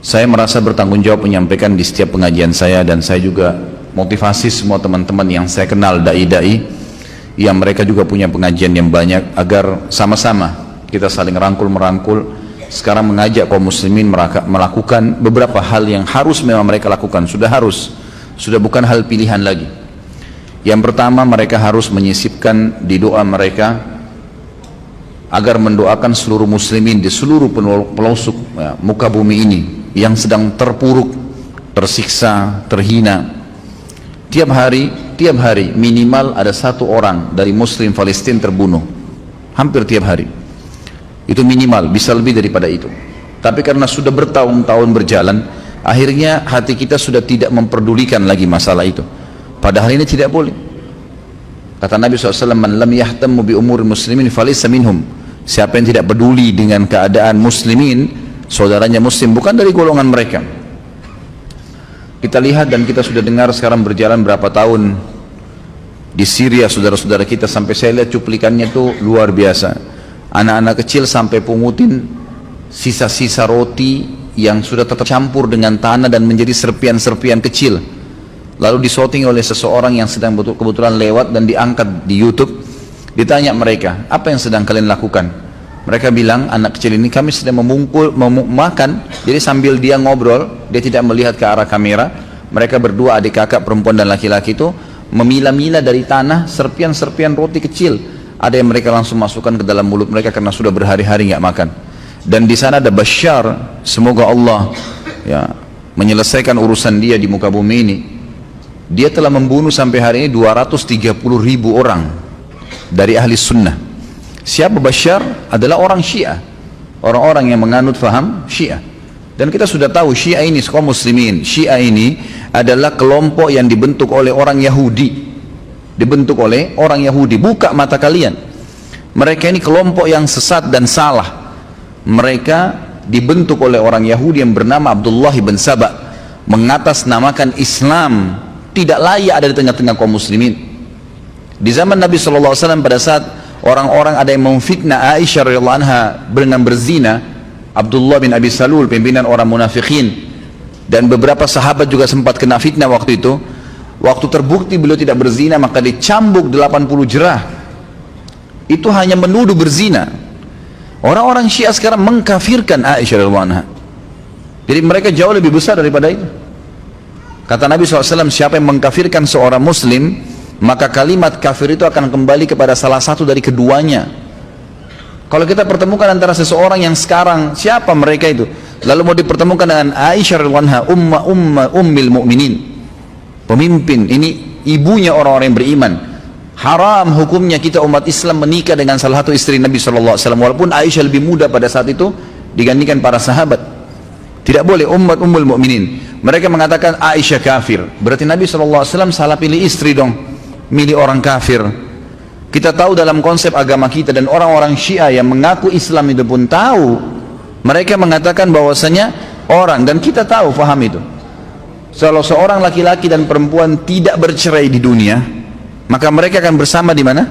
Saya merasa bertanggung jawab menyampaikan di setiap pengajian saya, dan saya juga motivasi semua teman-teman yang saya kenal, dai-dai yang mereka juga punya pengajian yang banyak, agar sama-sama kita saling rangkul-merangkul. Sekarang mengajak kaum muslimin melakukan beberapa hal yang harus memang mereka lakukan, sudah bukan hal pilihan lagi. Yang pertama, mereka harus menyisipkan di doa mereka agar mendoakan seluruh muslimin di seluruh pelosok muka bumi ini yang sedang terpuruk, tersiksa, terhina. Tiap hari minimal ada satu orang dari muslim Palestina terbunuh, hampir tiap hari. Itu minimal, bisa lebih daripada itu. Tapi karena sudah bertahun-tahun berjalan, akhirnya hati kita sudah tidak memperdulikan lagi masalah itu. Padahal ini tidak boleh. Kata Nabi SAW, man lam yahtammu bi umuri muslimin falaysa minhum. Siapa yang tidak peduli dengan keadaan muslimin, saudaranya muslim, bukan dari golongan mereka. Kita lihat dan kita sudah dengar sekarang berjalan berapa tahun di Syria, saudara-saudara kita, sampai saya lihat cuplikannya itu luar biasa. Anak-anak kecil sampai pungutin sisa-sisa roti yang sudah tercampur dengan tanah dan menjadi serpian-serpian kecil, lalu disorting oleh seseorang yang sedang kebetulan lewat dan diangkat di YouTube. Ditanya mereka, apa yang sedang kalian lakukan? Mereka bilang, anak kecil ini, kami sedang makan. Jadi sambil dia ngobrol, dia tidak melihat ke arah kamera. Mereka berdua, adik kakak perempuan dan laki-laki itu memilah-milah dari tanah serpian-serpian roti kecil. Ada yang mereka langsung masukkan ke dalam mulut mereka karena sudah berhari-hari nggak makan. Dan di sana ada Bashar, semoga Allah menyelesaikan urusan dia di muka bumi ini. Dia telah membunuh sampai hari ini 230.000 orang dari ahli sunnah. Siapa Bashar? Adalah orang Syiah, orang-orang yang menganut faham Syiah. Dan kita sudah tahu Syiah ini, kaum muslimin, Syiah ini adalah kelompok yang dibentuk oleh orang Yahudi. Buka mata kalian, mereka ini kelompok yang sesat dan salah. Mereka dibentuk oleh orang Yahudi yang bernama Abdullah bin Saba, mengatasnamakan Islam, tidak layak ada di tengah-tengah kaum muslimin. Di zaman Nabi SAW, pada saat orang-orang ada yang memfitnah Aisyah radhiyallahu anha dengan berzina, Abdullah bin Abi Salul, pimpinan orang munafikin, dan beberapa sahabat juga sempat kena fitnah waktu itu. Waktu terbukti beliau tidak berzina, maka dicambuk 80 jerah. Itu hanya menuduh berzina. Orang-orang Syiah sekarang mengkafirkan Aisyah radhiyallahu anha. Jadi mereka jauh lebih besar daripada itu. Kata Nabi SAW, siapa yang mengkafirkan seorang muslim, maka kalimat kafir itu akan kembali kepada salah satu dari keduanya. Kalau kita pertemukan antara seseorang yang sekarang, siapa mereka itu, lalu mau dipertemukan dengan Aisyah radhiyallahu anha, ummil mu'minin, pemimpin, ini ibunya orang-orang yang beriman, haram hukumnya kita umat Islam menikah dengan salah satu istri Nabi SAW, walaupun Aisyah lebih muda pada saat itu dibandingkan para sahabat. Tidak boleh, ummul mu'minin. Mereka mengatakan Aisyah kafir, berarti Nabi SAW salah pilih istri dong, milih orang kafir. Kita tahu dalam konsep agama kita, dan orang-orang Syiah yang mengaku Islam itu pun tahu, mereka mengatakan bahwasanya orang, dan kita tahu, paham itu, kalau seorang laki-laki dan perempuan tidak bercerai di dunia, maka mereka akan bersama di mana?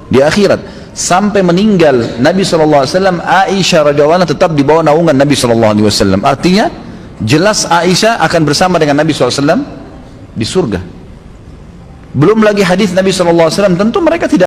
Di akhirat. Sampai meninggal Nabi SAW, Aisyah radhiyallahu anha tetap di bawah naungan Nabi SAW. Artinya jelas Aisyah akan bersama dengan Nabi SAW di surga. Belum lagi hadis Nabi SAW, tentu mereka tidak